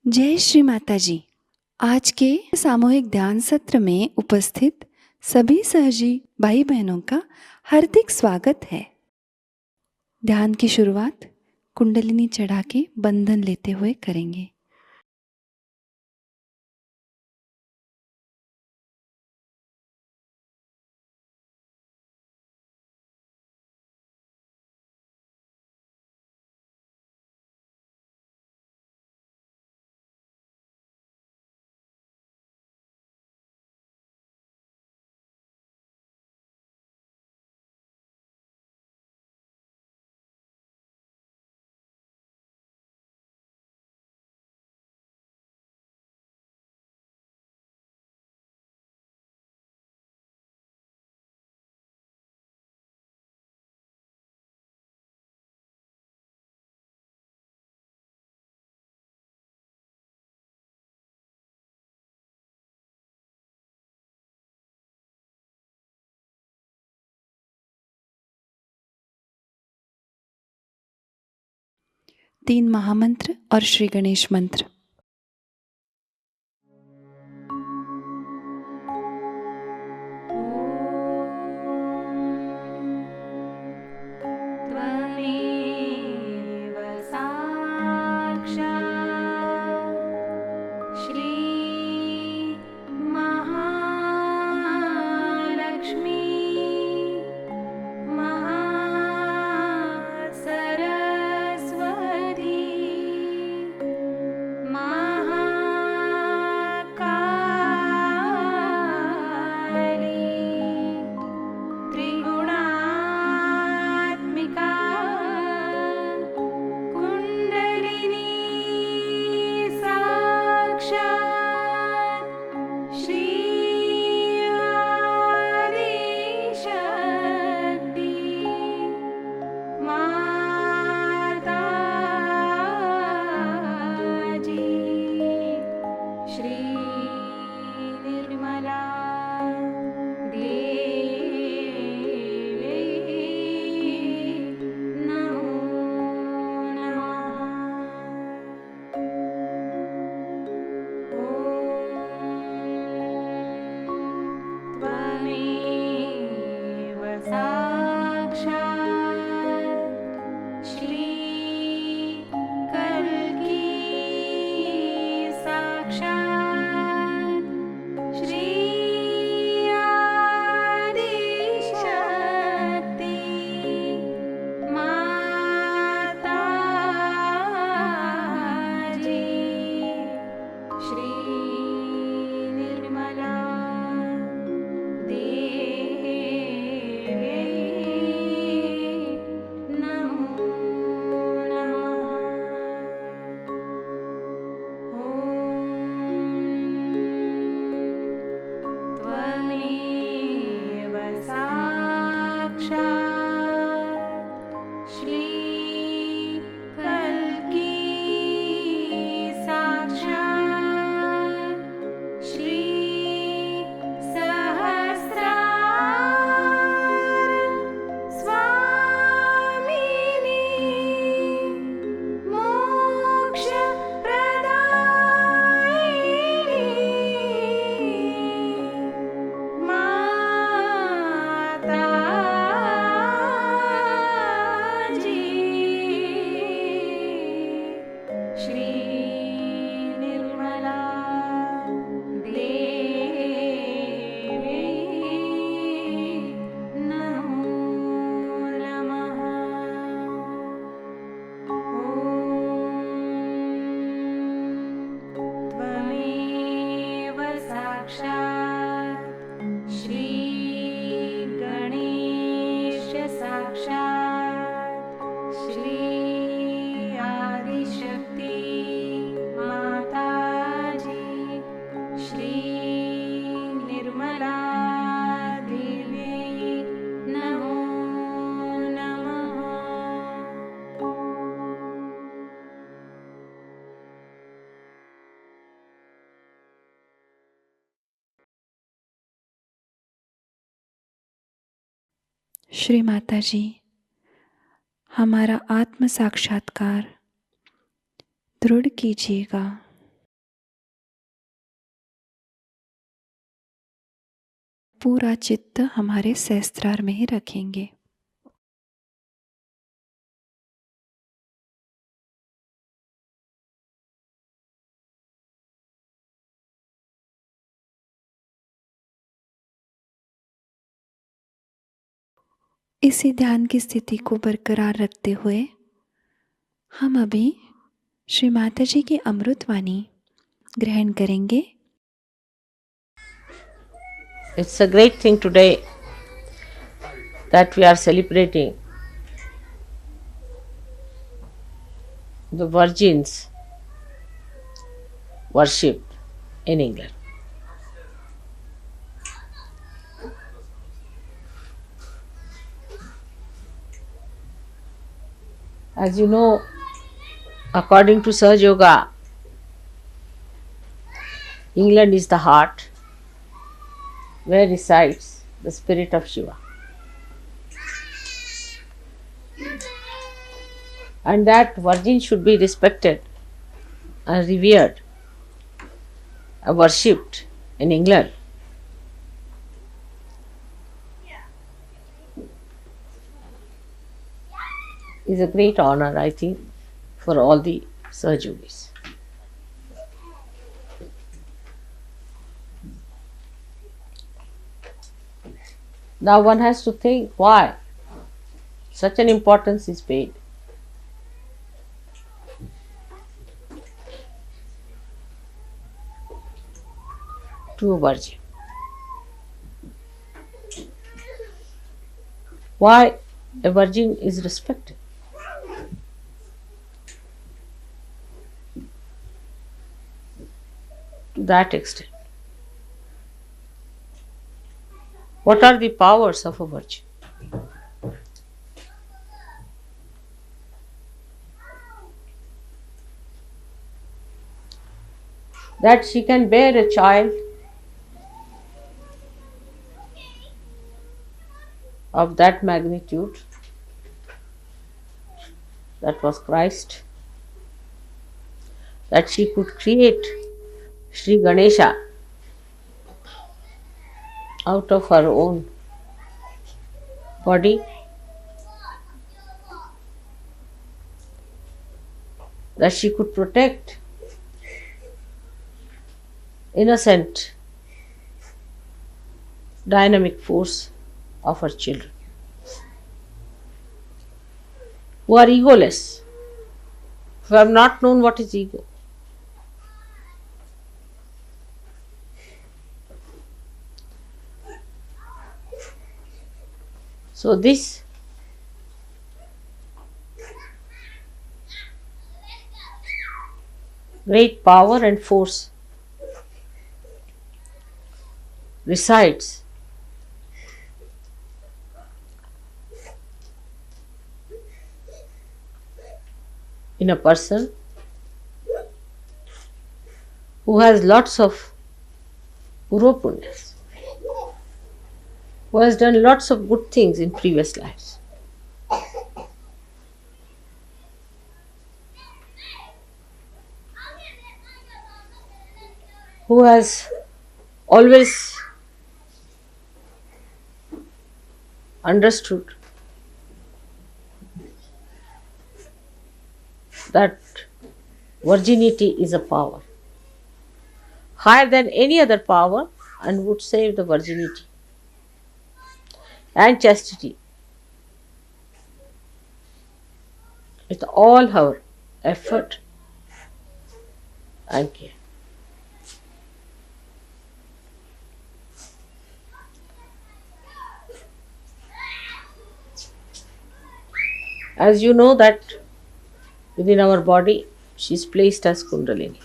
जय श्री माताजी। आज के सामूहिक ध्यान सत्र में उपस्थित सभी सहजी भाई बहनों का हार्दिक स्वागत है। ध्यान की शुरुआत कुंडलिनी चढ़ा के बंधन लेते हुए करेंगे। तीन महामंत्र और श्री गणेश मंत्र। श्री माताजी, हमारा आत्म साक्षात्कार दृढ़ कीजिएगा। पूरा चित्त हमारे सहस्त्रार में ही रखेंगे। इसी ध्यान की स्थिति को बरकरार रखते हुए हम अभी श्री माताजी की अमृतवाणी ग्रहण करेंगे। It's a great thing today that we are celebrating the Virgins worship in England. As you know, according to Sahajayoga, England is the heart where resides the spirit of Shiva. And that Virgin should be respected and revered and worshipped in England. Is a great honor, I think, for all the Sahajogis. Now one has to think why such an importance is paid to a virgin. Why a virgin is respected. To that extent. What are the powers of a virgin? That she can bear a child of that magnitude, that was Christ, that she could create Shri Ganesha out of her own body, that she could protect innocent, dynamic force of her children, who are egoless, who have not known what is ego. So this great power and force resides in a person who has lots of punyas, who has done lots of good things in previous lives. Who has always understood that virginity is a power higher than any other power and would save the virginity and chastity with all her effort and care. As you know that within our body she is placed as Kundalini.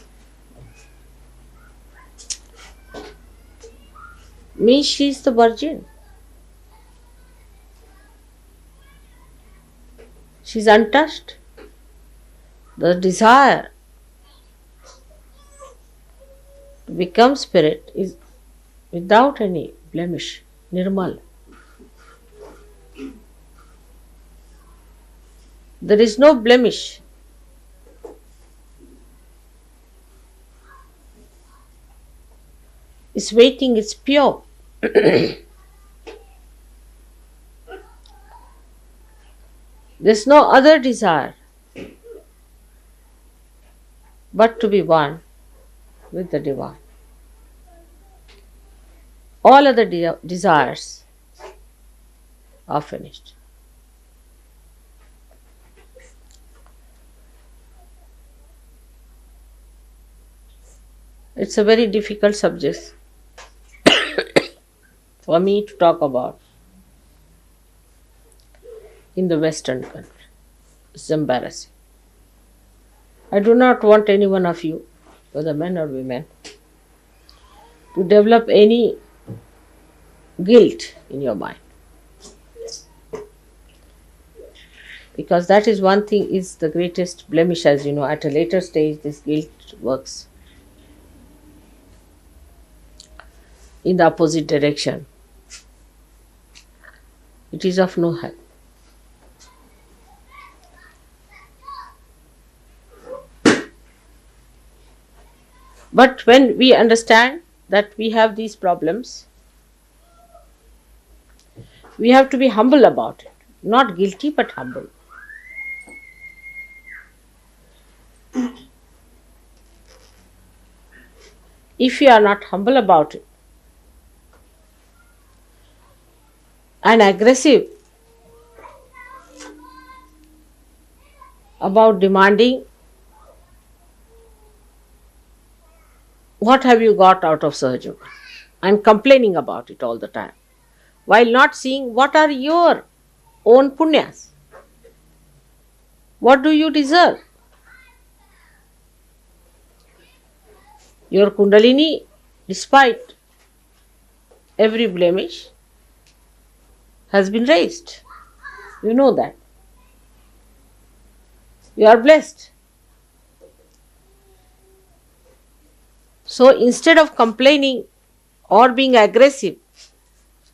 Means she is the virgin. She is untouched. The desire to become spirit is without any blemish, nirmal. There is no blemish. It's waiting, it's pure. There's no other desire but to be one with the divine. All other desires are finished. It's a very difficult subject for me to talk about in the Western country. It's embarrassing. I do not want any one of you, whether men or women, to develop any guilt in your mind. Because that is one thing, is the greatest blemish, as you know. At a later stage, this guilt works in the opposite direction. It is of no help. But when we understand that we have these problems, we have to be humble about it. Not guilty, but humble. If you are not humble about it and aggressive about demanding, what have you got out of Sahajayoga? And complaining about it all the time, while not seeing what are your own punyas. What do you deserve? Your Kundalini, despite every blemish, has been raised. You know that. You are blessed. So instead of complaining or being aggressive,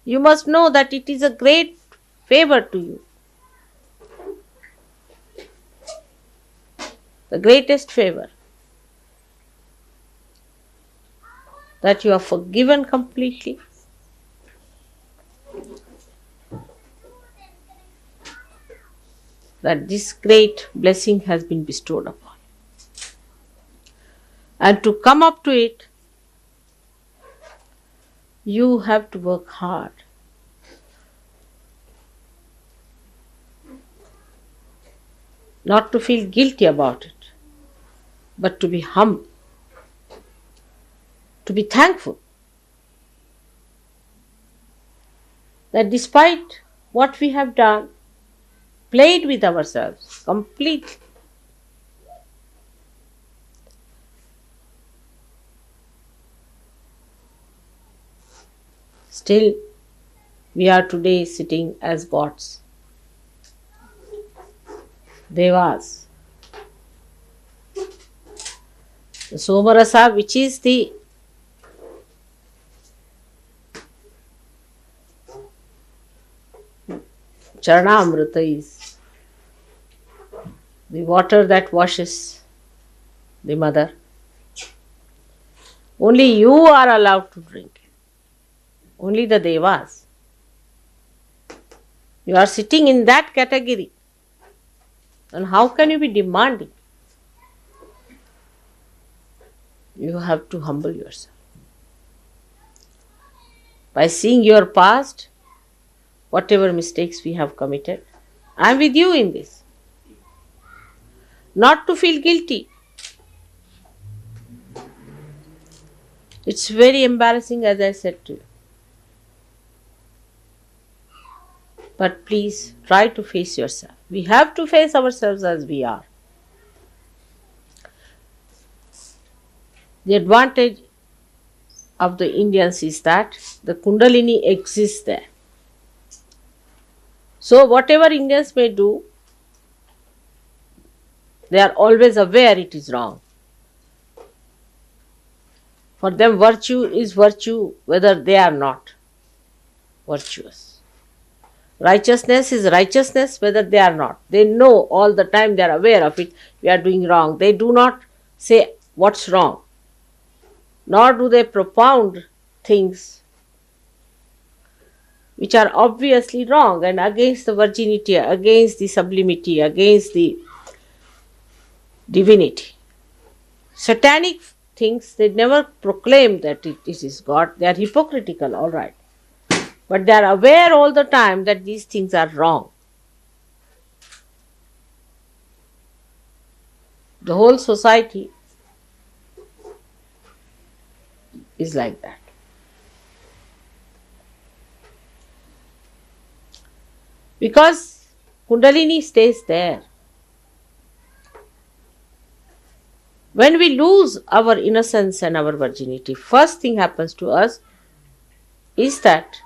you must know that it is a great favor to you. The greatest favor. That you are forgiven completely. That this great blessing has been bestowed upon. And to come up to it, you have to work hard. Not to feel guilty about it, but to be humble. To be thankful that despite what we have done, played with ourselves completely, still we are today sitting as gods, devas. The Somarasa, which is the Charanamrita, is the water that washes the mother. Only you are allowed to drink it. Only the devas. You are sitting in that category. And how can you be demanding? You have to humble yourself. By seeing your past, whatever mistakes we have committed, I am with you in this. Not to feel guilty. It's very embarrassing, as I said to you. But please try to face yourself. We have to face ourselves as we are. The advantage of the Indians is that the Kundalini exists there. So whatever Indians may do, they are always aware it is wrong. For them, virtue is virtue whether they are not virtuous. Righteousness is righteousness whether they are not. They know all the time, they are aware of it, we are doing wrong. They do not say what's wrong, nor do they propound things which are obviously wrong and against the virginity, against the sublimity, against the divinity. Satanic things, they never proclaim that it is God. They are hypocritical, all right. But they are aware all the time that these things are wrong. The whole society is like that. Because Kundalini stays there. When we lose our innocence and our virginity, first thing happens to us is that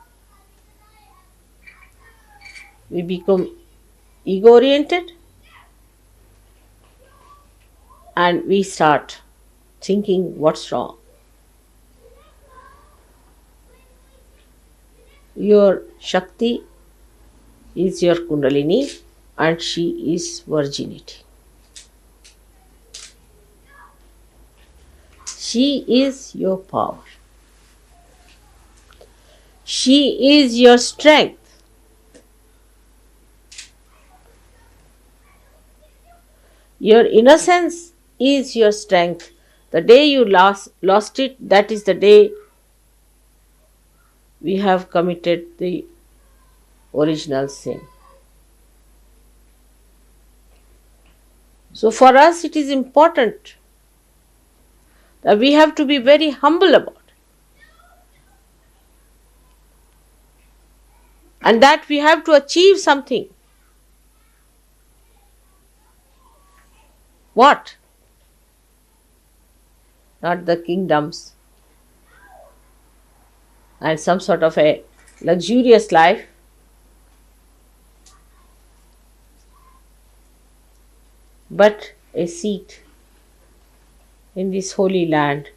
we become ego-oriented and we start thinking what's wrong. Your Shakti is your Kundalini and she is virginity. She is your power. She is your strength. Your innocence is your strength. The day you lost it, that is the day we have committed the original sin. So for us it is important that we have to be very humble about it. And that we have to achieve something. What? Not the kingdoms and some sort of a luxurious life, but a seat in this holy land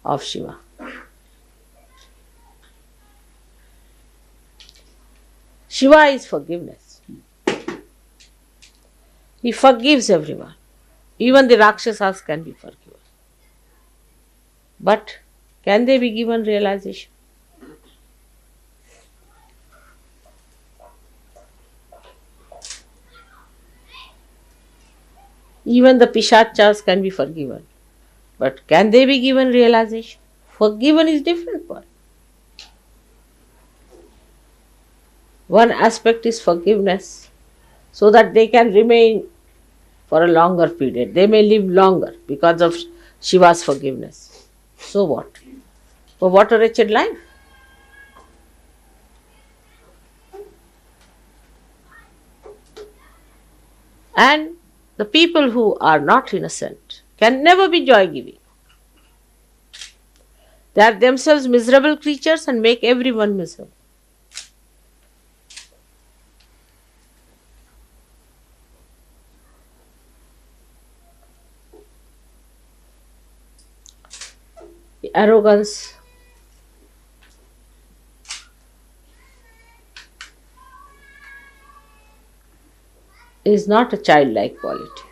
of Shiva. Shiva is forgiveness. He forgives everyone. Even the Rakshasas can be forgiven. But can they be given realization? Even the Pishachas can be forgiven. But can they be given realization? Forgiven is different one. One aspect is forgiveness, so that they can remain for a longer period. They may live longer because of Shiva's forgiveness. So what? But what a wretched life. And the people who are not innocent can never be joy-giving. They are themselves miserable creatures and make everyone miserable. The arrogance is not a childlike quality.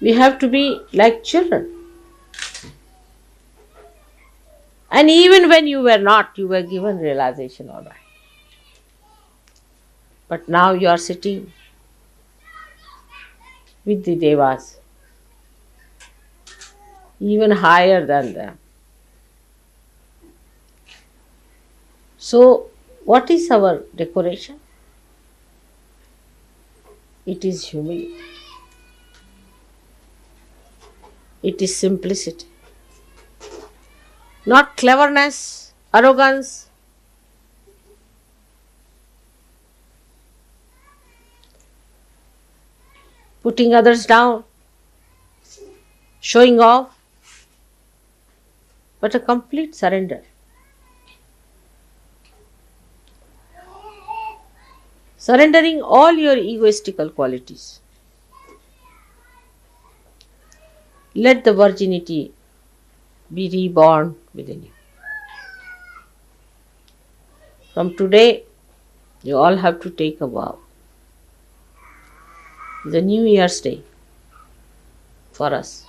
We have to be like children. And even when you were not, you were given realization, all right. But now you are sitting with the Devas, even higher than them. So, what is our decoration? It is humility. It is simplicity. Not cleverness, arrogance. Putting others down, showing off, but a complete surrender. Surrendering all your egoistical qualities. Let the virginity be reborn within you. From today, you all have to take a vow. The New Year's Day for us,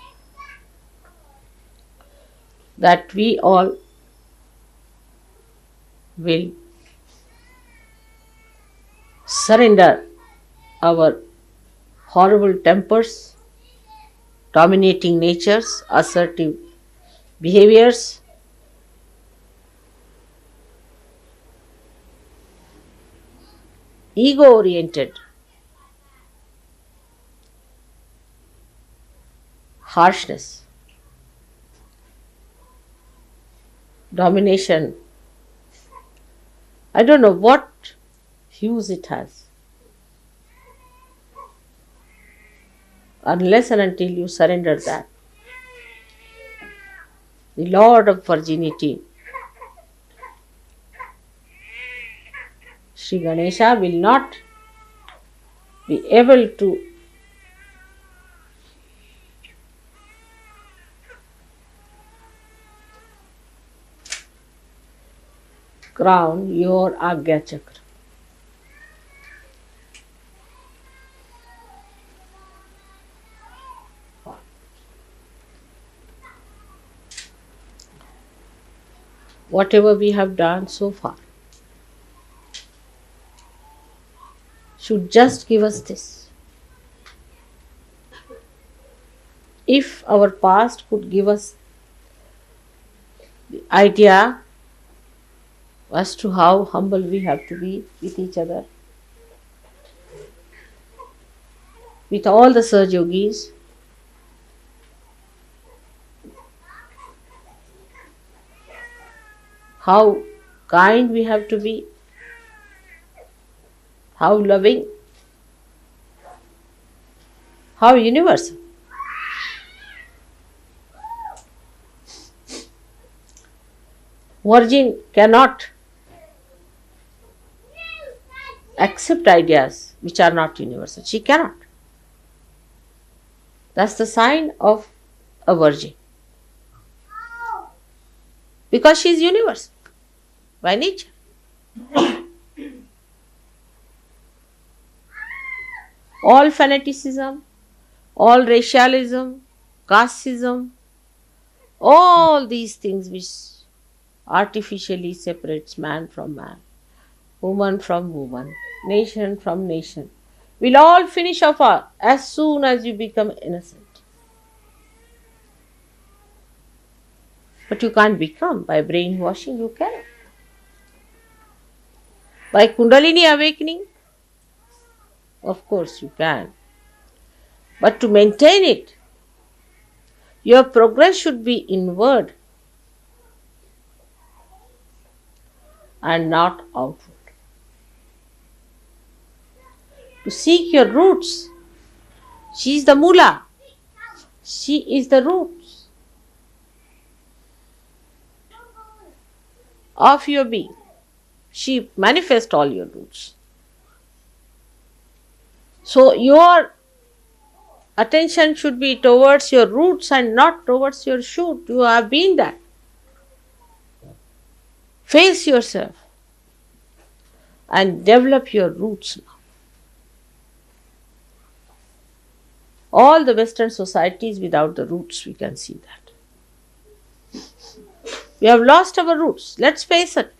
that we all will surrender our horrible tempers, dominating natures, assertive behaviors, ego-oriented harshness, domination. I don't know what hues it has. Unless and until you surrender that, the Lord of Virginity, Shri Ganesha, will not be able to crown your Agya Chakra. Whatever we have done so far should just give us this. If our past could give us the idea as to how humble we have to be with each other, with all the Saj Yogis, how kind we have to be, how loving, how universal. Virgin cannot accept ideas which are not universal. She cannot. That's the sign of a virgin. Because she is universal by nature. All fanaticism, all racialism, casteism, all these things which artificially separates man from man, woman from woman, nation from nation, will all finish off as soon as you become innocent. But you can't become by brainwashing, you cannot. By Kundalini awakening, of course you can. But to maintain it, your progress should be inward and not outward. To seek your roots. She is the Mula. She is the roots of your being. She manifests all your roots. So your attention should be towards your roots and not towards your shoot. You have been that. Face yourself and develop your roots now. All the Western societies without the roots, we can see that. We have lost our roots. Let's face it.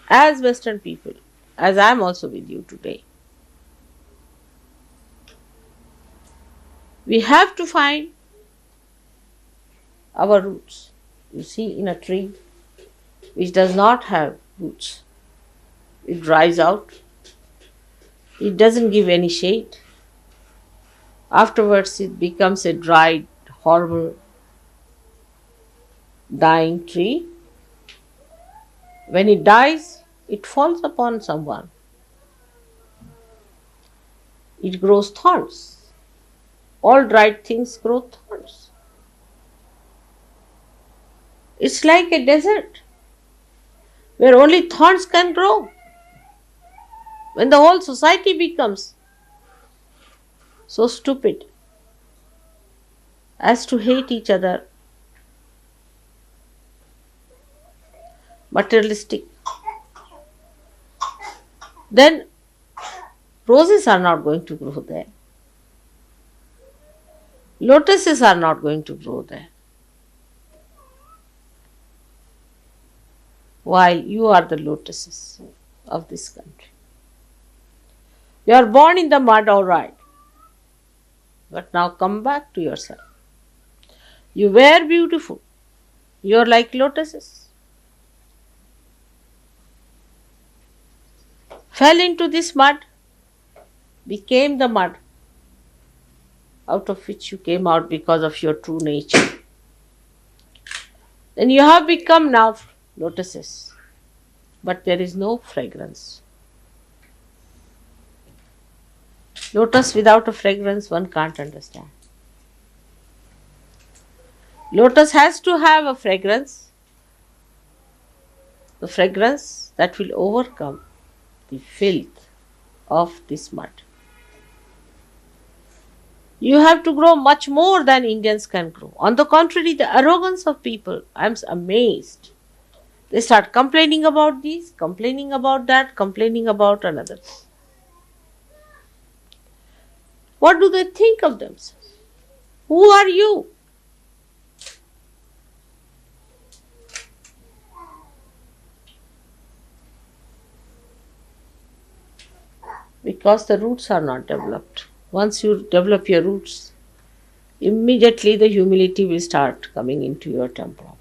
As Western people, as I am also with you today, we have to find our roots. You see, in a tree which does not have roots, it dries out, it doesn't give any shade. Afterwards, it becomes a dried, horrible, dying tree. When it dies, it falls upon someone. It grows thorns. All dried things grow thorns. It's like a desert where only thorns can grow. When the whole society becomes so stupid as to hate each other materialistic, then roses are not going to grow there. Lotuses are not going to grow there. While you are the lotuses of this country. You are born in the mud, all right. But now come back to yourself. You were beautiful. You are like lotuses. Fell into this mud, became the mud, out of which you came out because of your true nature. Then you have become now lotuses. But there is no fragrance. Lotus without a fragrance, one can't understand. Lotus has to have a fragrance, the fragrance that will overcome the filth of this mud. You have to grow much more than Indians can grow. On the contrary, the arrogance of people, I am amazed. They start complaining about this, complaining about that, complaining about another. What do they think of themselves? Who are you? Because the roots are not developed. Once you develop your roots, immediately the humility will start coming into your temple.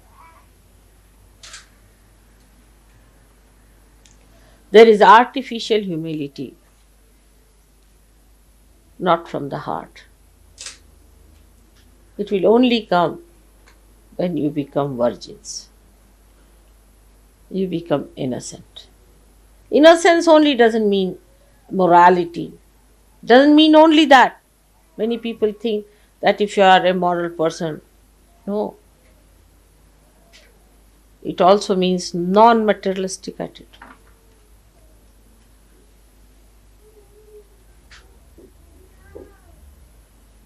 There is artificial humility, not from the heart. It will only come when you become virgins. You become innocent. Innocence only doesn't mean morality. Doesn't mean only that. Many people think that if you are a moral person, no. It also means non-materialistic attitude.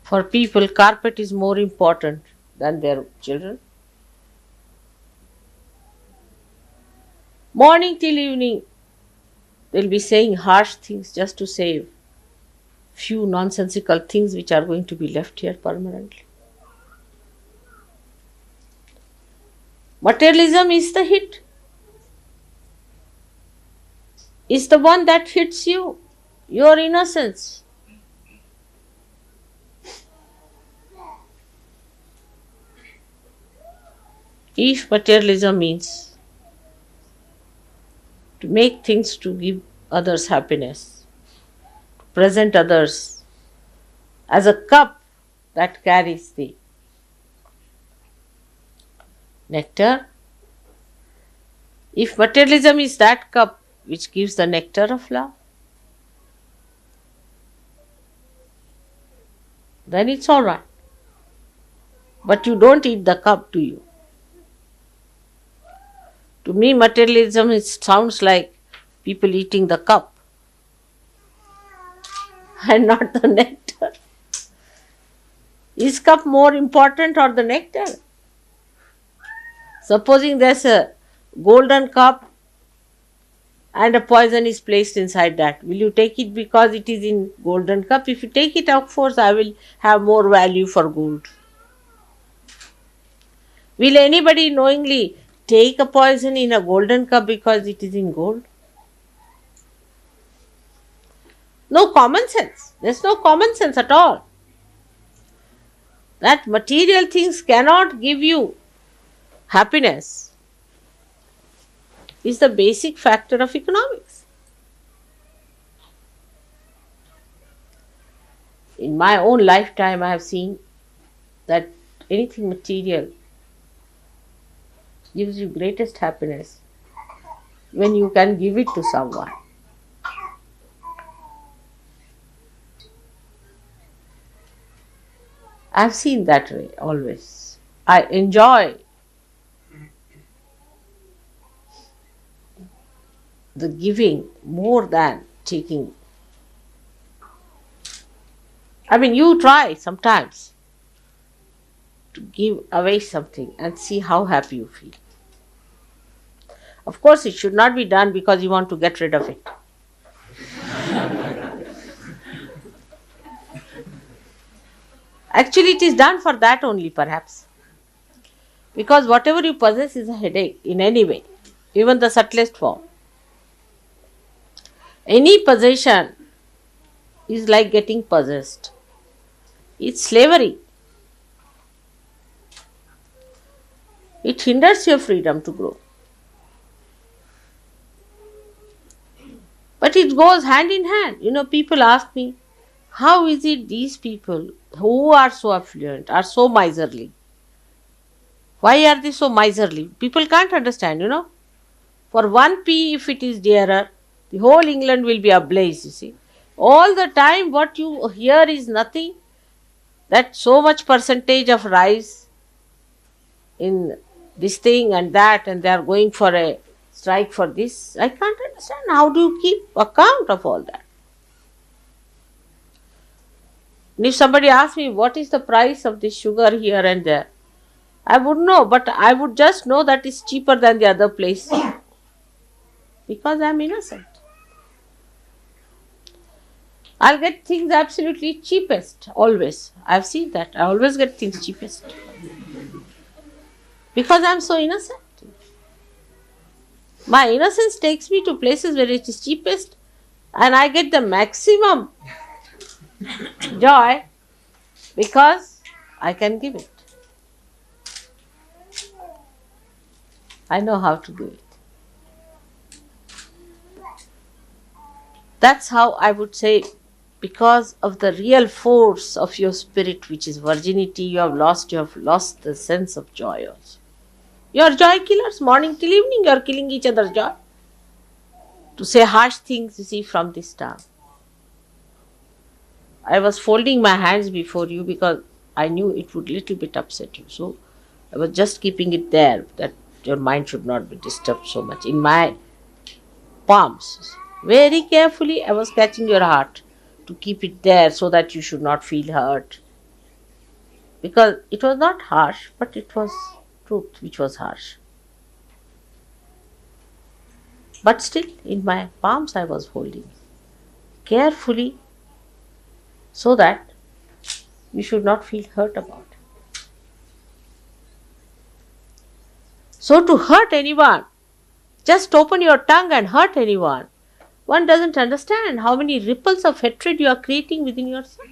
For people, carpet is more important than their children. Morning till evening, they'll be saying harsh things just to save few nonsensical things which are going to be left here permanently. Materialism is the hit. Is the one that hits you, your innocence. If materialism means to make things to give others happiness, to present others as a cup that carries the nectar, if materialism is that cup which gives the nectar of love, then it's all right. But you don't eat the cup, do you? To me, materialism sounds like people eating the cup and not the nectar. Is cup more important or the nectar? Supposing there's a golden cup and a poison is placed inside that. Will you take it because it is in golden cup? If you take it, of course, I will have more value for gold. Will anybody knowingly take a poison in a golden cup because it is in gold? No common sense. There's no common sense at all. That material things cannot give you happiness is the basic factor of economics. In my own lifetime, I have seen that anything material gives you greatest happiness when you can give it to someone. I've seen that way always. I enjoy the giving more than taking. I mean, you try sometimes to give away something and see how happy you feel. Of course, it should not be done because you want to get rid of it. Actually, it is done for that only, perhaps. Because whatever you possess is a headache in any way, even the subtlest form. Any possession is like getting possessed. It's slavery. It hinders your freedom to grow. But it goes hand in hand. People ask me, how is it these people who are so affluent are so miserly? Why are they so miserly? People can't understand. For 1p, if it is dearer, the whole England will be ablaze, you see. All the time what you hear is nothing, that so much percentage of rise in this thing and that, and they are going for a strike for this. I can't understand. How do you keep account of all that? And if somebody asks me what is the price of this sugar here and there, I would know, but I would just know that it's cheaper than the other place because I am innocent. I'll get things absolutely cheapest, always. I've seen that. I always get things cheapest. Because I'm so innocent. My innocence takes me to places where it is cheapest and I get the maximum joy because I can give it. I know how to do it. That's how I would say, because of the real force of your spirit, which is virginity, you have lost the sense of joy also. You are joy killers, morning till evening you are killing each other's joy. To say harsh things, you see, from this tongue. I was folding my hands before you because I knew it would little bit upset you. So I was just keeping it there, that your mind should not be disturbed so much. In my palms, very carefully I was catching your heart to keep it there so that you should not feel hurt. Because it was not harsh, but it was truth which was harsh. But still, in my palms I was holding carefully so that you should not feel hurt about it. So to hurt anyone, just open your tongue and hurt anyone, one doesn't understand how many ripples of hatred you are creating within yourself.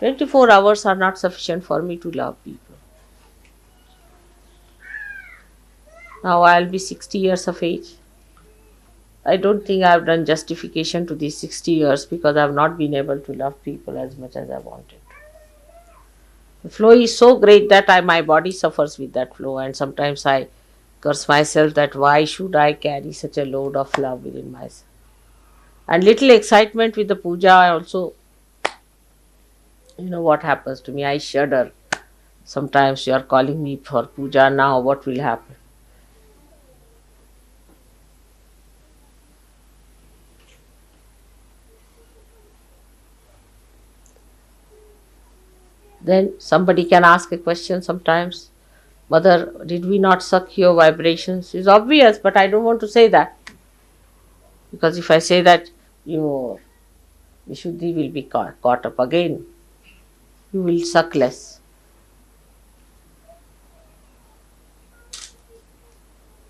24 hours are not sufficient for me to love people. Now I'll be 60 years of age. I don't think I've done justification to these 60 years because I've not been able to love people as much as I wanted. The flow is so great that my body suffers with that flow, and sometimes I curse myself that why should I carry such a load of love within myself. And little excitement with the puja also, what happens to me, I shudder. Sometimes you are calling me for puja now, what will happen? Then somebody can ask a question sometimes, Mother, did we not suck your vibrations? It's obvious, but I don't want to say that. Because if I say that, your Vishuddhi will be caught up again. You will suck less.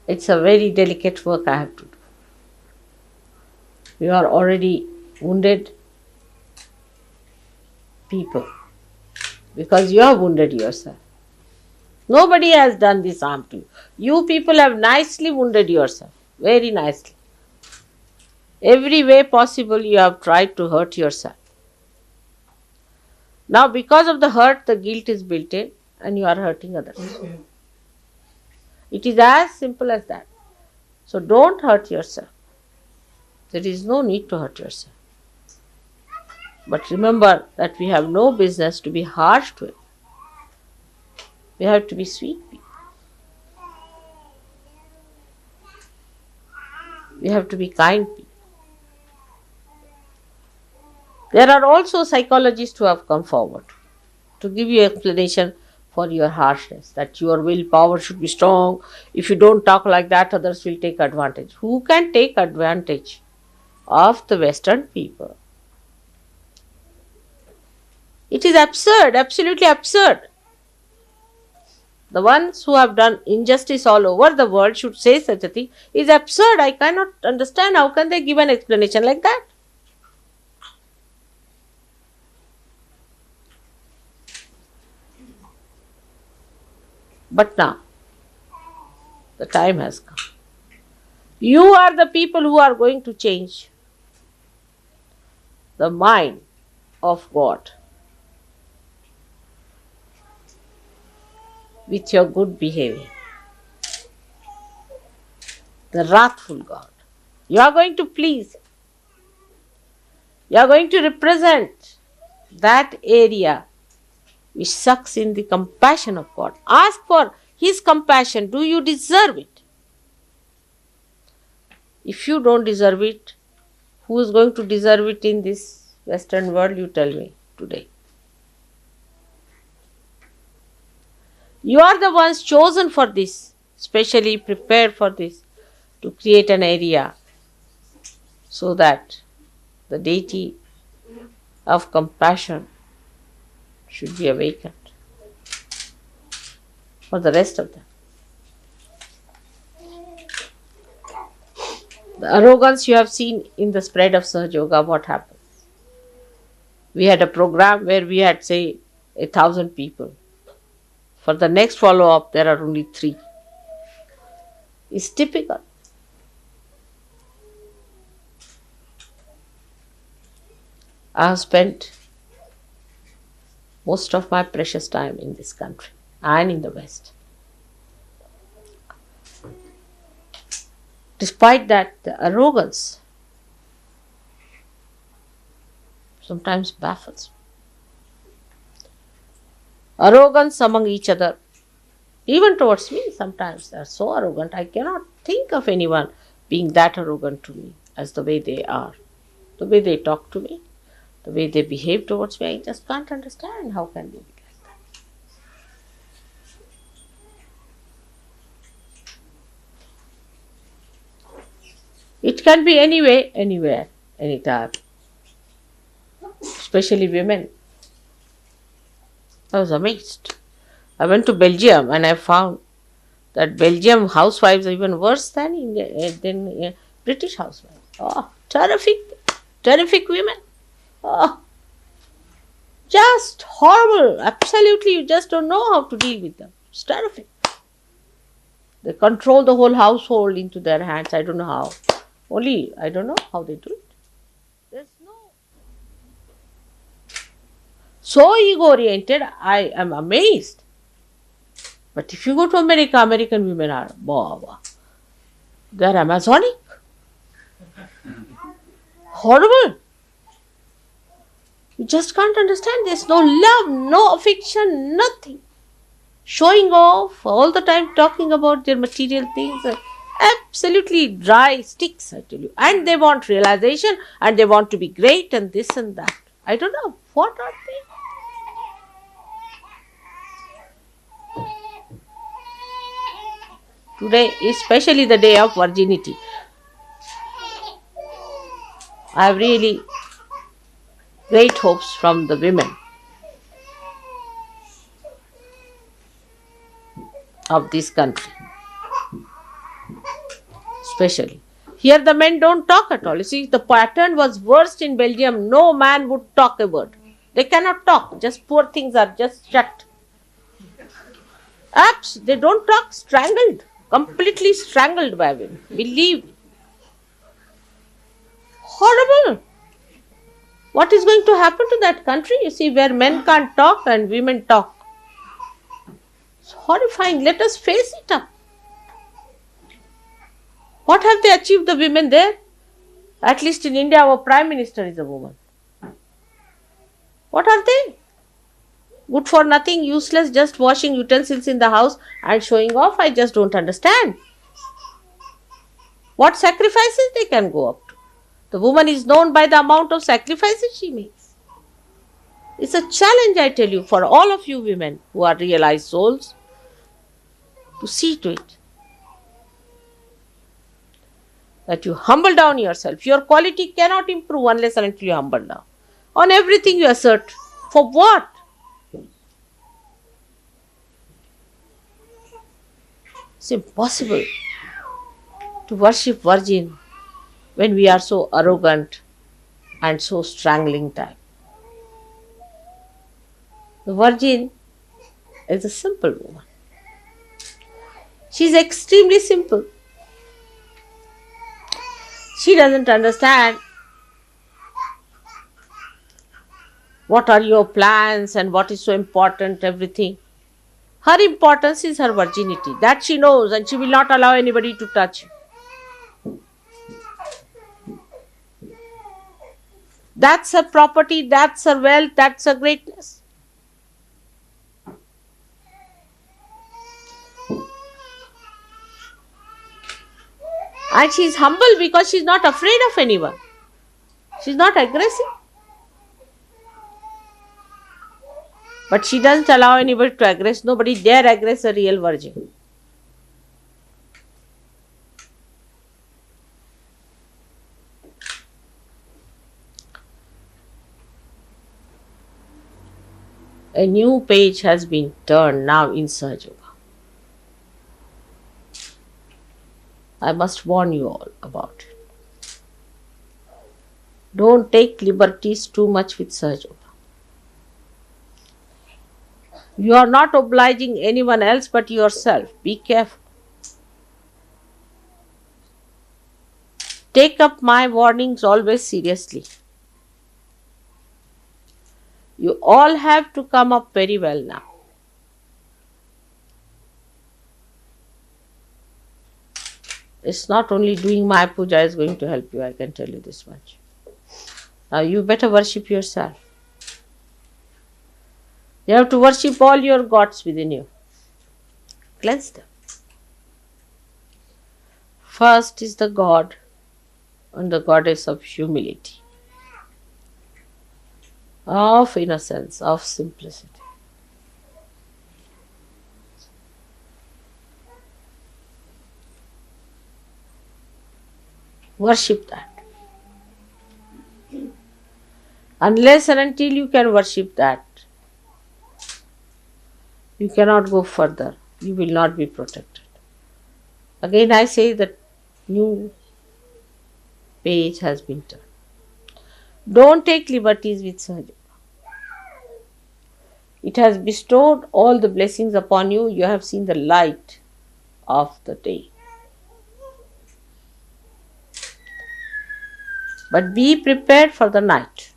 It's a very delicate work I have to do. You are already wounded people because you have wounded yourself. Nobody has done this harm to you. You people have nicely wounded yourself, very nicely. Every way possible you have tried to hurt yourself. Now because of the hurt, the guilt is built in and you are hurting others. It is as simple as that. So don't hurt yourself. There is no need to hurt yourself. But remember that we have no business to be harsh to it. We have to be sweet people. We have to be kind people. There are also psychologists who have come forward to give you explanation for your harshness, that your willpower should be strong. If you don't talk like that, others will take advantage. Who can take advantage of the Western people? It is absurd, absolutely absurd. The ones who have done injustice all over the world should say such a thing. It is absurd. I cannot understand. How can they give an explanation like that? But now, the time has come. You are the people who are going to change the mind of God with your good behavior. The wrathful God. You are going to please. You are going to represent that area which sucks in the compassion of God. Ask for His compassion. Do you deserve it? If you don't deserve it, who is going to deserve it in this Western world? You tell me today. You are the ones chosen for this, specially prepared for this, to create an area so that the deity of compassion should be awakened for the rest of them. The arrogance you have seen in the spread of Sahajayoga, what happens? We had a program where we had, say, 1,000 people. For the next follow-up, there are only 3. It's typical. I have spent most of my precious time in this country and in the West. Despite that, the arrogance sometimes baffles me. Arrogance among each other, even towards me sometimes. They are so arrogant. I cannot think of anyone being that arrogant to me as the way they are. The way they talk to me, the way they behave towards me, I just can't understand. How can they be like that? It can be anyway, anywhere, anytime. Especially women. I was amazed. I went to Belgium and I found that Belgium housewives are even worse than British housewives. Oh, terrific women. Oh, just horrible. Absolutely, you just don't know how to deal with them. It's terrific. They control the whole household into their hands. I don't know how. I don't know how they do it. There's no... So ego-oriented, I am amazed. But if you go to America, American women are, they're Amazonic. Horrible. You just can't understand. There's no love, no affection, nothing. Showing off, all the time talking about their material things. Absolutely dry sticks, I tell you. And they want realization and they want to be great and this and that. I don't know. What are they? Today, especially the day of virginity, I have really great hopes from the women of this country. Especially. Here the men don't talk at all. You see, the pattern was worst in Belgium. No man would talk a word. They cannot talk. Just poor things are just shut. They don't talk, strangled. Completely strangled by women. Believe me. Horrible. What is going to happen to that country? You see, where men can't talk and women talk. It's horrifying. Let us face it up. What have they achieved, the women there? At least in India, our Prime Minister is a woman. What are they? Good for nothing, useless, just washing utensils in the house and showing off. I just don't understand. What sacrifices they can go up to. The woman is known by the amount of sacrifices she makes. It's a challenge, I tell you, for all of you women who are realized souls to see to it that you humble down yourself. Your quality cannot improve unless and until you humble down. On everything you assert. For what? It's impossible to worship Virgin when we are so arrogant and so strangling type. The Virgin is a simple woman. She is extremely simple. She doesn't understand what are your plans and what is so important, everything. Her importance is her virginity. That she knows, and she will not allow anybody to touch you. That's her property, that's her wealth, that's her greatness. And she is humble because she is not afraid of anyone. She is not aggressive. But she doesn't allow anybody to aggress. Nobody dare aggress a real virgin. A new page has been turned now in Sahajayoga. I must warn you all about it. Don't take liberties too much with Sahajayoga. You are not obliging anyone else but yourself. Be careful. Take up my warnings always seriously. You all have to come up very well now. It's not only doing my puja is going to help you, I can tell you this much. Now you better worship yourself. You have to worship all your gods within you. Cleanse them. First is the God and the goddess of humility, of innocence, of simplicity. Worship that. Unless and until you can worship that, you cannot go further. You will not be protected. Again I say that new page has been turned. Don't take liberties with Sahajayoga. It has bestowed all the blessings upon you. You have seen the light of the day. But be prepared for the night.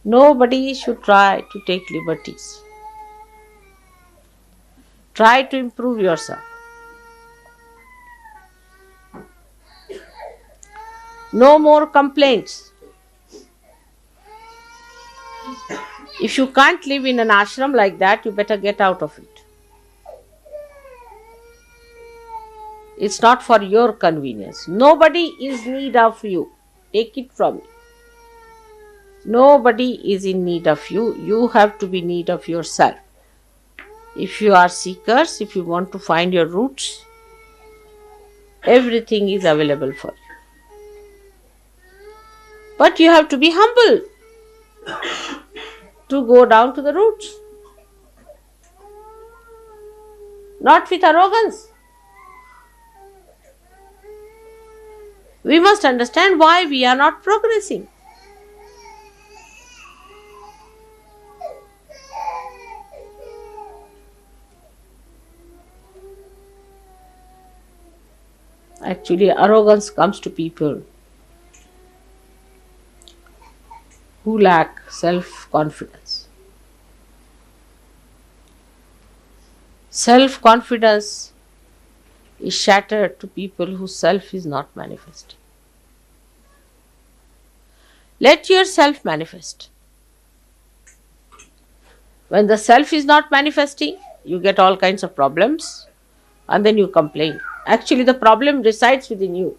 Nobody should try to take liberties. Try to improve yourself. No more complaints. If you can't live in an ashram like that, you better get out of it. It's not for your convenience. Nobody is in need of you. Take it from me. Nobody is in need of you. You have to be in need of yourself. If you are seekers, if you want to find your roots, everything is available for you. But you have to be humble to go down to the roots. Not with arrogance. We must understand why we are not progressing. Actually, arrogance comes to people who lack self-confidence. Self-confidence is shattered to people whose self is not manifesting. Let your self manifest. When the self is not manifesting, you get all kinds of problems and then you complain. Actually, the problem resides within you.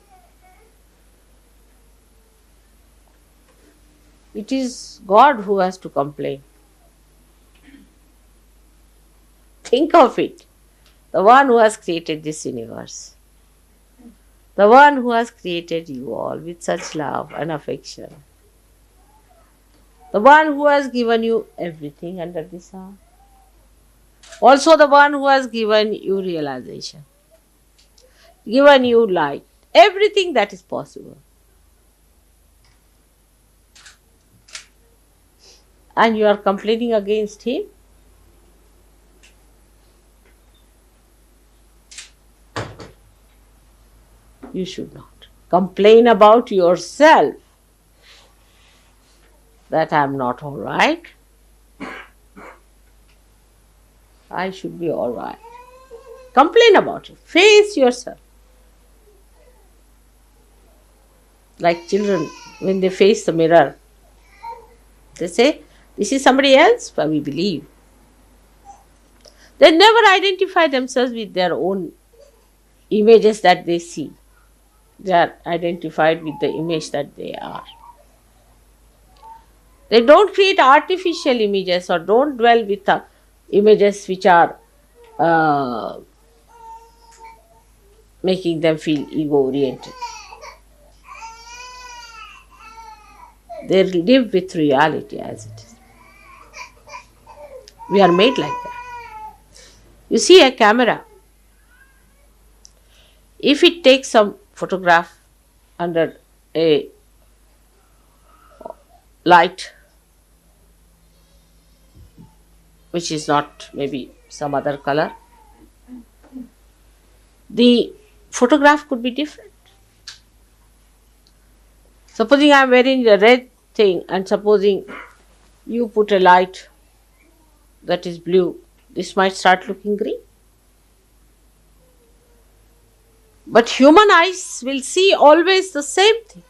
It is God who has to complain. Think of it. The one who has created this universe. The one who has created you all with such love and affection. The one who has given you everything under the sun. Also the one who has given you realization. Given you light. Everything that is possible. And you are complaining against him? You should not. Complain about yourself that I am not all right. I should be all right. Complain about it. Face yourself. Like children, when they face the mirror, they say, this is somebody else, but we believe. They never identify themselves with their own images that they see. They are identified with the image that they are. They don't create artificial images or don't dwell with images which are making them feel ego-oriented. They live with reality as it is. We are made like that. You see a camera. If it takes some photograph under a light which is not maybe some other color, the photograph could be different. Supposing I am wearing a red thing and supposing you put a light that is blue, this might start looking green. But human eyes will see always the same thing.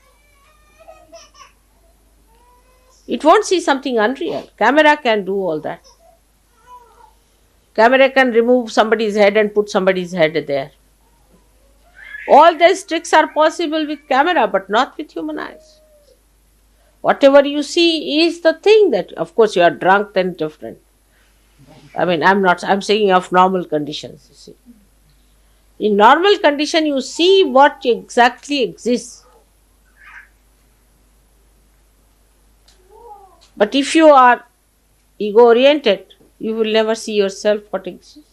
It won't see something unreal. Camera can do all that. Camera can remove somebody's head and put somebody's head there. All these tricks are possible with camera, but not with human eyes. Whatever you see is the thing that, of course, you are drunk, then different. I mean, I'm saying of normal conditions, you see. In normal condition, you see what exactly exists. But if you are ego-oriented, you will never see yourself what exists.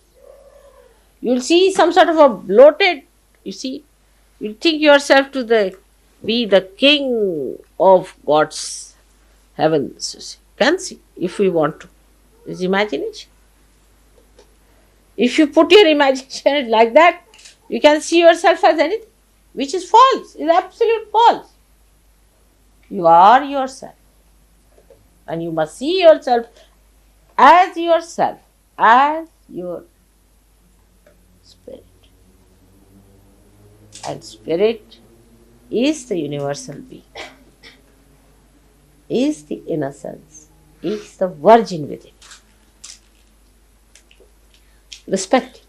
You will see some sort of a bloated, you see, you think yourself to be the king of God's heavens, you see. Can see, if we want to. It's imagination. If you put your imagination like that, you can see yourself as anything, which is false, is absolute false. You are yourself. And you must see yourself, as your spirit. And spirit is the universal being, is the innocence, is the virgin within. Respect it.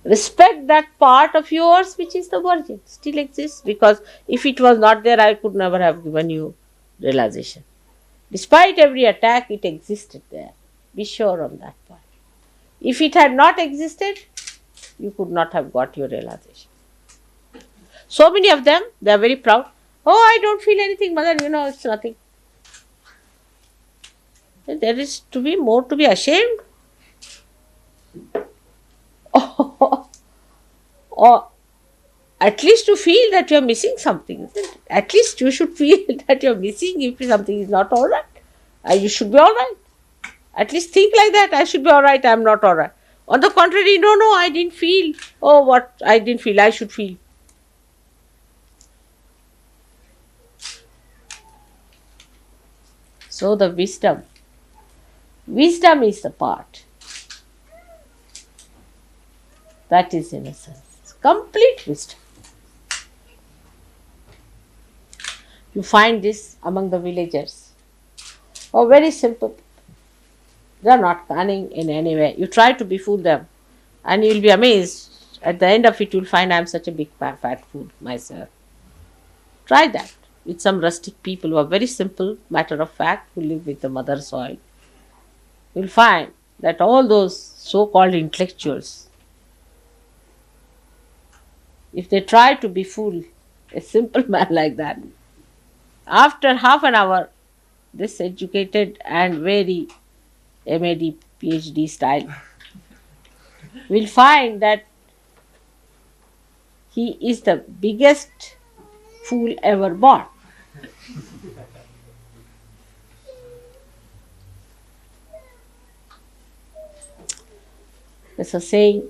Respect that part of yours which is the virgin, still exists, because if it was not there, I could never have given you realization. Despite every attack, it existed there. Be sure on that point. If it had not existed, you could not have got your realization. So many of them, they are very proud. Oh, I don't feel anything, mother, it's nothing. There is to be more to be ashamed. Or at least to feel that you are missing something. Isn't it? At least you should feel that you are missing if something is not all right. You should be all right. At least think like that. I should be all right. I am not all right. On the contrary, no, I didn't feel. Oh, what I didn't feel, I should feel. So the wisdom is the part that is innocence, complete wisdom. You find this among the villagers. Oh, very simple. They are not cunning in any way. You try to befool them and you will be amazed. At the end of it, you will find I am such a big fat fool myself. Try that. with some rustic people who are very simple, matter of fact, who live with the mother soil, you'll find that all those so-called intellectuals, if they try to befool a simple man like that, after half an hour, this educated and very MAD, PhD style, will find that he is the biggest fool ever born. There's a saying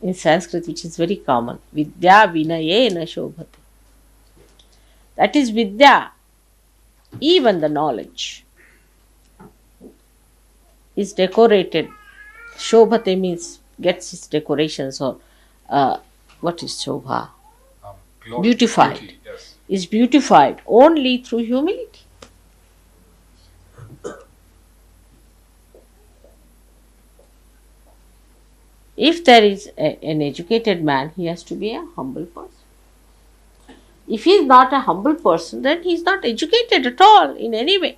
in Sanskrit which is very common, Vidya vinayena shobhate. That is Vidya, even the knowledge, is decorated. Shobhate means gets its decorations, or what is Shobha? Beautified. Beauty, yes. Is beautified only through humility. If there is an educated man, he has to be a humble person. If he is not a humble person, then he is not educated at all in any way.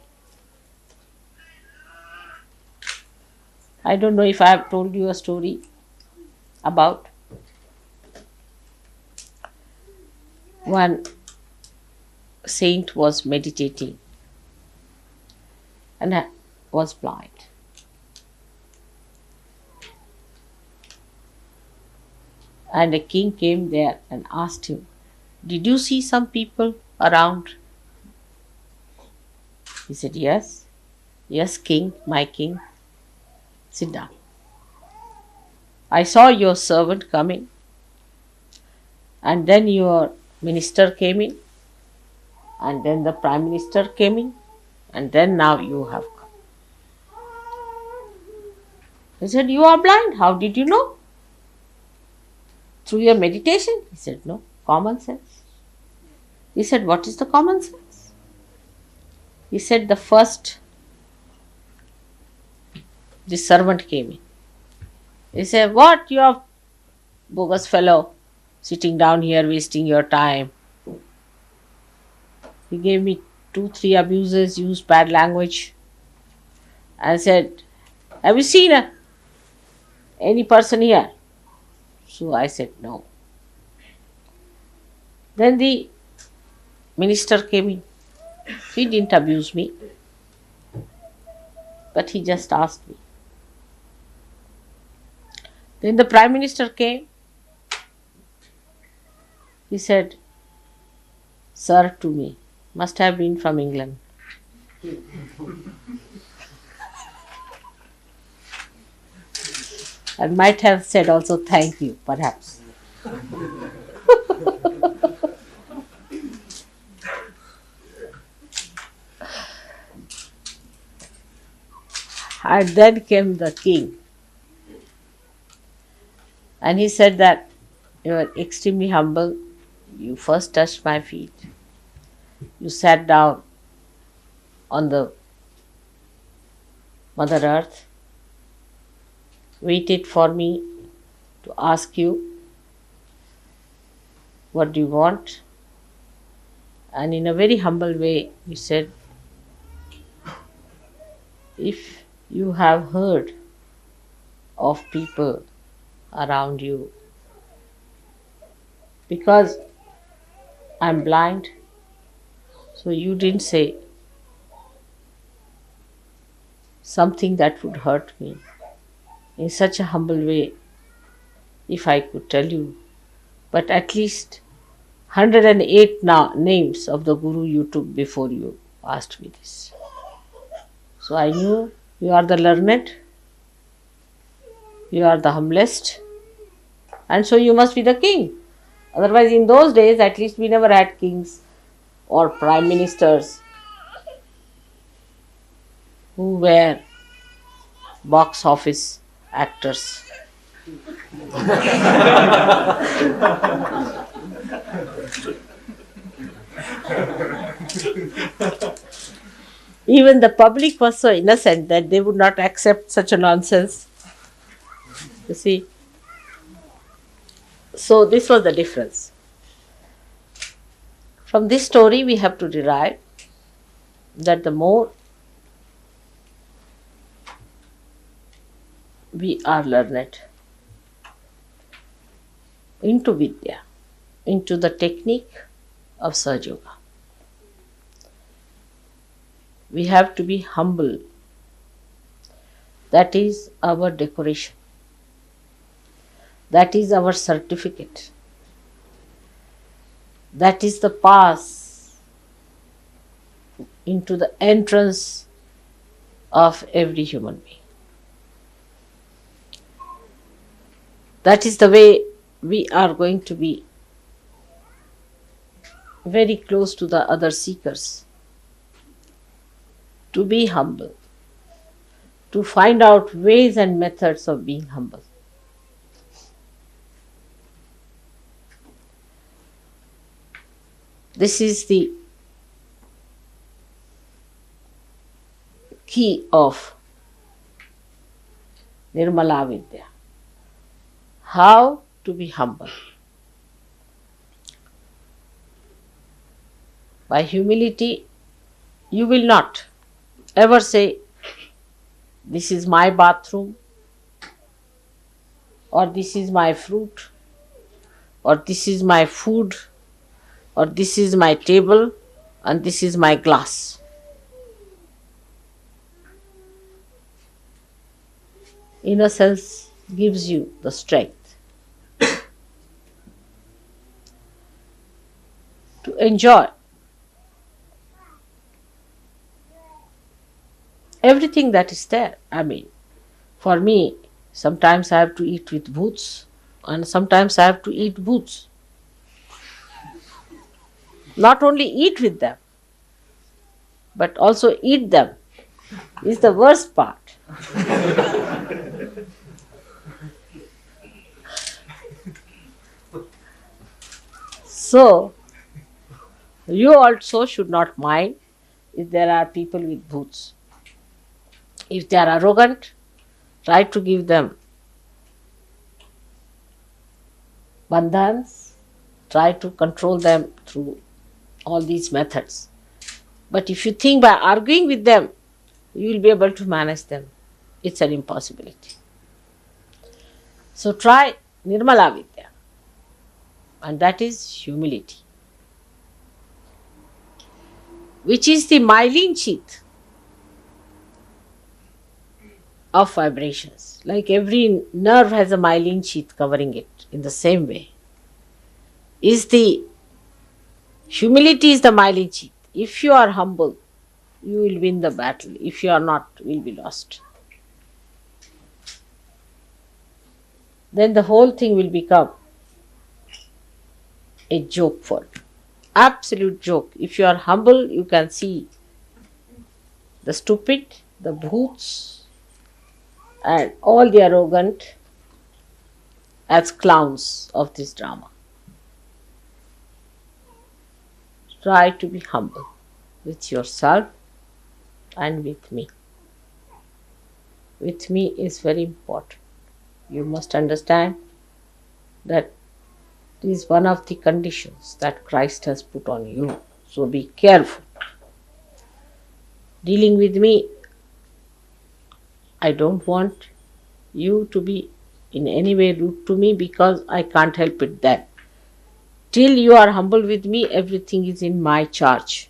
I don't know if I have told you a story about one saint was meditating and was blind. And a king came there and asked him, "Did you see some people around?" He said, "Yes. Yes, king, my king. Sit down. I saw your servant coming, and then your minister came in, and then the prime minister came in, and then now you have come." He said, "You are blind. How did you know?" "Through your meditation." He said, "No, common sense." He said, "What is the common sense?" He said, the servant came in. He said, "What, you are bogus fellow, sitting down here wasting your time." He gave me 2-3 abuses, used bad language, and said, "Have you seen any person here?" So I said, "No." Then the minister came in. He didn't abuse me, but he just asked me. Then the prime minister came. He said, "Sir," to me. Must have been from England. And might have said also "thank you," perhaps. And then came the king. And he said that you are extremely humble. You first touched my feet. You sat down on the Mother Earth, waited for me to ask you, "What do you want?" And in a very humble way, you said, "If you have heard of people around you, because I'm blind, so you didn't say something that would hurt me in such a humble way, if I could tell you, but at least 108 names of the Guru you took before you asked me this. So I knew you are the learned, you are the humblest, and so you must be the king. Otherwise, in those days, at least we never had kings or prime ministers who were box office actors." Even the public was so innocent that they would not accept such a nonsense. You see? So this was the difference. From this story, we have to derive that the more we are learned into Vidya, into the technique of Sahajayoga, we have to be humble. That is our decoration. That is our certificate. That is the pass into the entrance of every human being. That is the way we are going to be very close to the other seekers. To be humble. To find out ways and methods of being humble. This is the key of Nirmala Vidya. How to be humble. By humility, you will not ever say, this is my bathroom, or this is my fruit, or this is my food, or this is my table, and this is my glass. Innocence gives you the strength to enjoy everything that is there. I mean, for me, sometimes I have to eat with boots, and sometimes I have to eat boots. Not only eat with them, but also eat them is the worst part. So, you also should not mind if there are people with boots. If they are arrogant, try to give them bandhans, try to control them through all these methods. But if you think by arguing with them, you will be able to manage them, it's an impossibility. So try Nirmala Vidya, and that is humility, which is the myelin sheath of vibrations. Like every nerve has a myelin sheath covering it, in the same way humility is the myelin sheath. If you are humble, you will win the battle. If you are not, you will be lost. Then the whole thing will become a joke for you. Absolute joke. If you are humble, you can see the stupid, the brutes, and all the arrogant as clowns of this drama. Try to be humble with yourself and with me. With me is very important. You must understand that it is one of the conditions that Christ has put on you. So be careful. Dealing with me, I don't want you to be in any way rude to me, because I can't help it then. Till you are humble with me, everything is in my charge.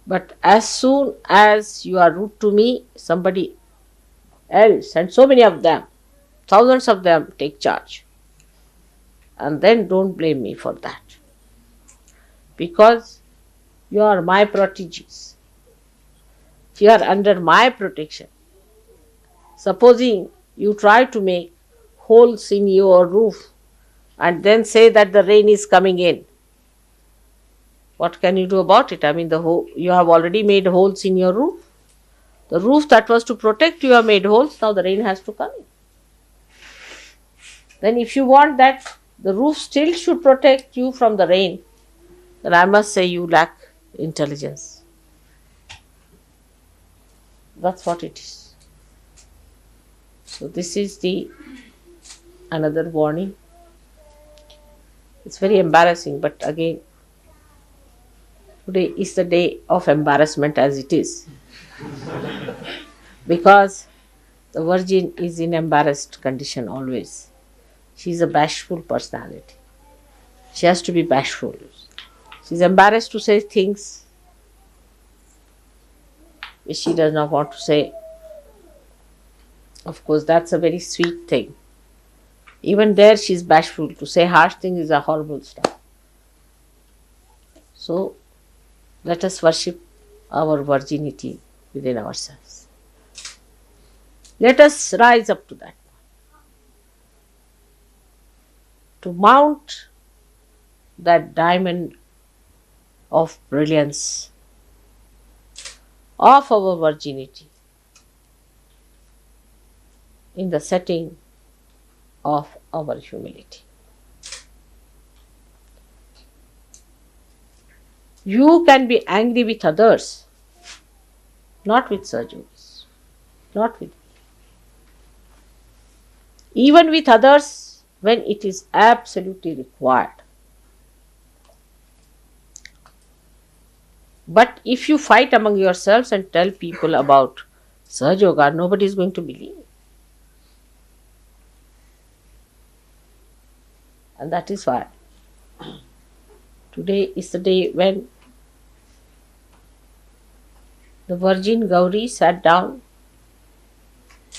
But as soon as you are rude to me, somebody else, and so many of them, thousands of them, take charge. And then don't blame me for that. Because you are my proteges. You are under my protection. Supposing you try to make holes in your roof and then say that the rain is coming in, what can you do about it? I mean, you have already made holes in your roof. The roof that was to protect you have made holes, now the rain has to come in. Then if you want that the roof still should protect you from the rain, then I must say you lack intelligence. That's what it is. So this is another warning. It's very embarrassing, but again, Today is the day of embarrassment as it is. Because the Virgin is in embarrassed condition always. She is a bashful personality. She has to be bashful. She is embarrassed to say things which she does not want to say. Of course, that's a very sweet thing. Even there she is bashful. To say harsh things is a horrible stuff. So, let us worship our virginity within ourselves. Let us rise up to that. To mount that diamond of brilliance of our virginity in the setting of our humility. You can be angry with others, not with Sahajogis, not with me. Even with others when it is absolutely required. But if you fight among yourselves and tell people about Sahajayoga, nobody is going to believe. And that is why today is the day when the Virgin Gauri sat down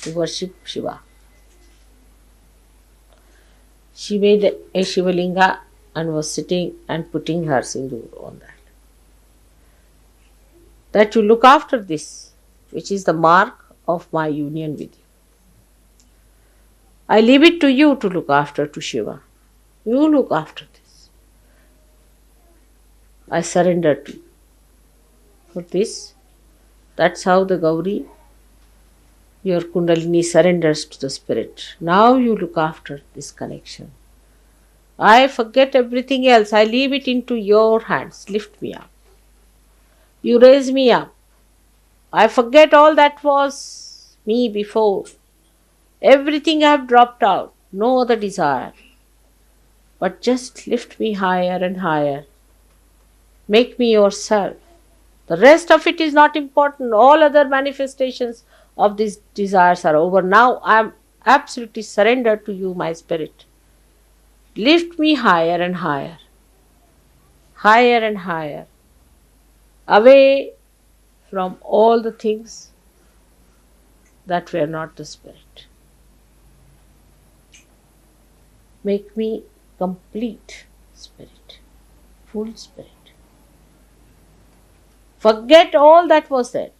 to worship Shiva. She made a Shivalinga and was sitting and putting her sindoor on that. That you look after this, which is the mark of my union with you. I leave it to you to look after to Shiva. You look after this. I surrender to you. For this, that's how the Gauri, your Kundalini, surrenders to the Spirit. Now you look after this connection. I forget everything else. I leave it into your hands. Lift me up. You raise me up. I forget all that was me before. Everything I have dropped out. No other desire. But just lift me higher and higher. Make me yourself. The rest of it is not important. All other manifestations of these desires are over. Now I am absolutely surrendered to you, my Spirit. Lift me higher and higher. Higher and higher. Away from all the things that were not the Spirit. Make me complete Spirit. Full Spirit. Forget all that was there.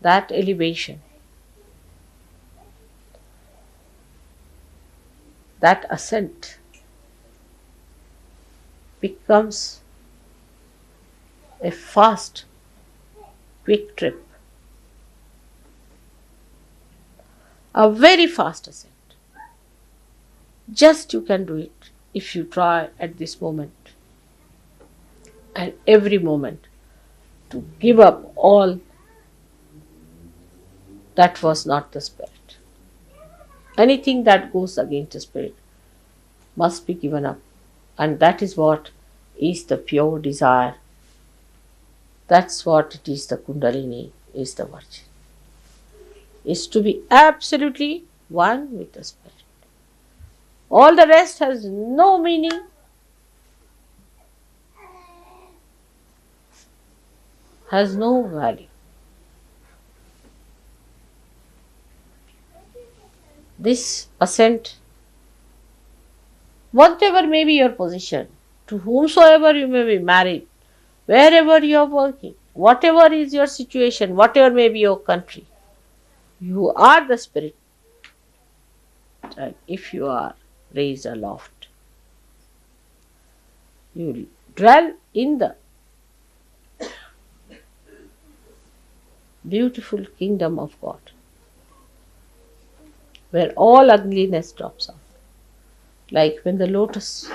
That elevation, that ascent becomes a fast, quick trip. A very fast ascent. Just you can do it if you try at this moment and every moment to give up all that was not the Spirit. Anything that goes against the Spirit must be given up. And that is what is the pure desire. That's what it is, the Kundalini, is the Virgin. Is to be absolutely one with the Spirit. All the rest has no meaning. Has no value. This ascent, whatever may be your position, to whomsoever you may be married, wherever you are working, whatever is your situation, whatever may be your country, you are the Spirit. And if you are raised aloft, you will dwell in the beautiful kingdom of God, where all ugliness drops out. Like when the lotus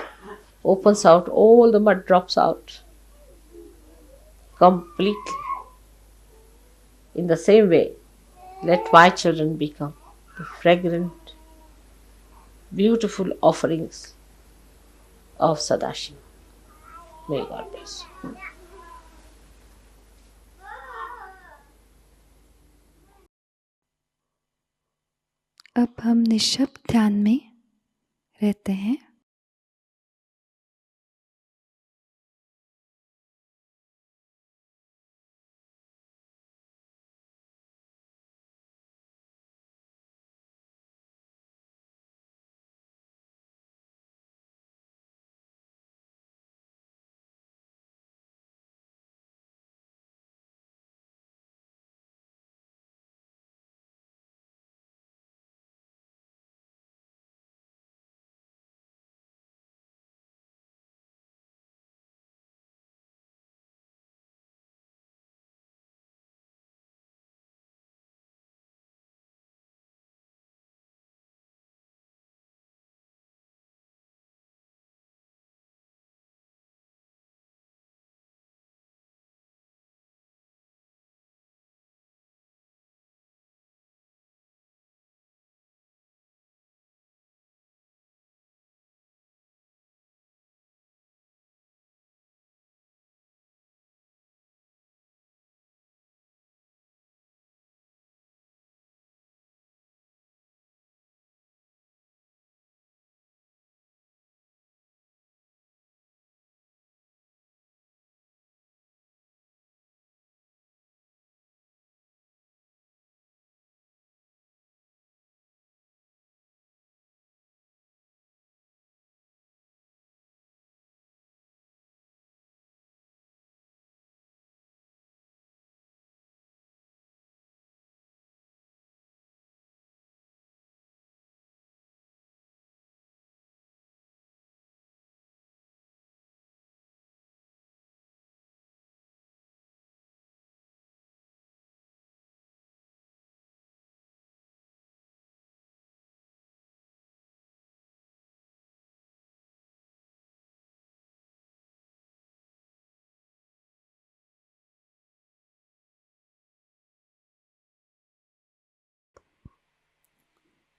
opens out, all the mud drops out completely. In the same way, let my children become the fragrant, beautiful offerings of Sadashiva. May God bless you. अब हम निःशब्द ध्यान में रहते हैं।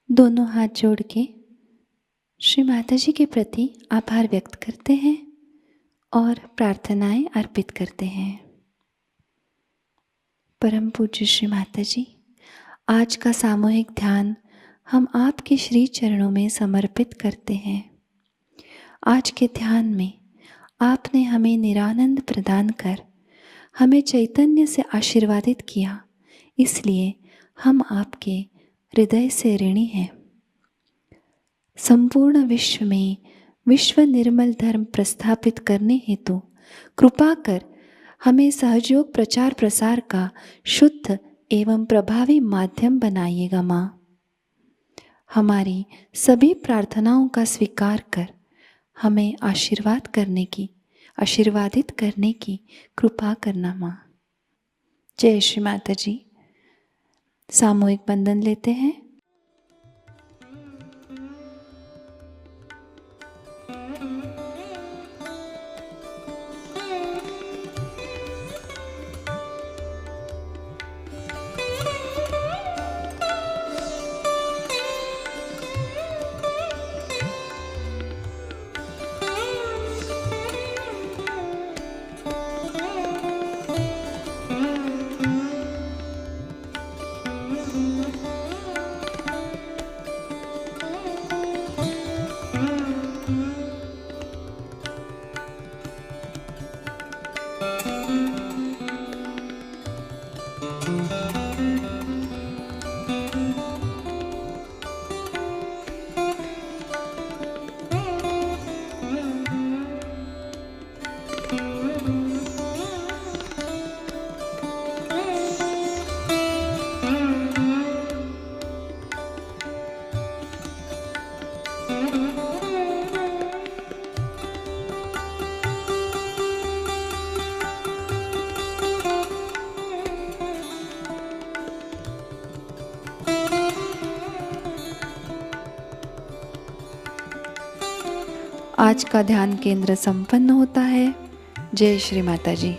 दोनों हाथ जोड़ के श्री माताजी के प्रति आभार व्यक्त करते हैं और प्रार्थनाएं अर्पित करते हैं। परम पूज्य श्री माताजी, आज का सामूहिक ध्यान हम आपके श्री चरणों में समर्पित करते हैं। आज के ध्यान में आपने हमें निरानंद प्रदान कर हमें चैतन्य से आशीर्वादित किया, इसलिए हम आपके हृदय से ऋणी हैं। संपूर्ण विश्व में विश्व निर्मल धर्म प्रस्थापित करने हेतु कृपा कर हमें सहयोग प्रचार प्रसार का शुद्ध एवं प्रभावी माध्यम बनाइएगा माँ। हमारी सभी प्रार्थनाओं का स्वीकार कर हमें आशीर्वादित करने की कृपा करना माँ। जय श्री माता जी। सामूहिक बंधन लेते हैं। आज का ध्यान केंद्र संपन्न होता है। जय श्री माता जी।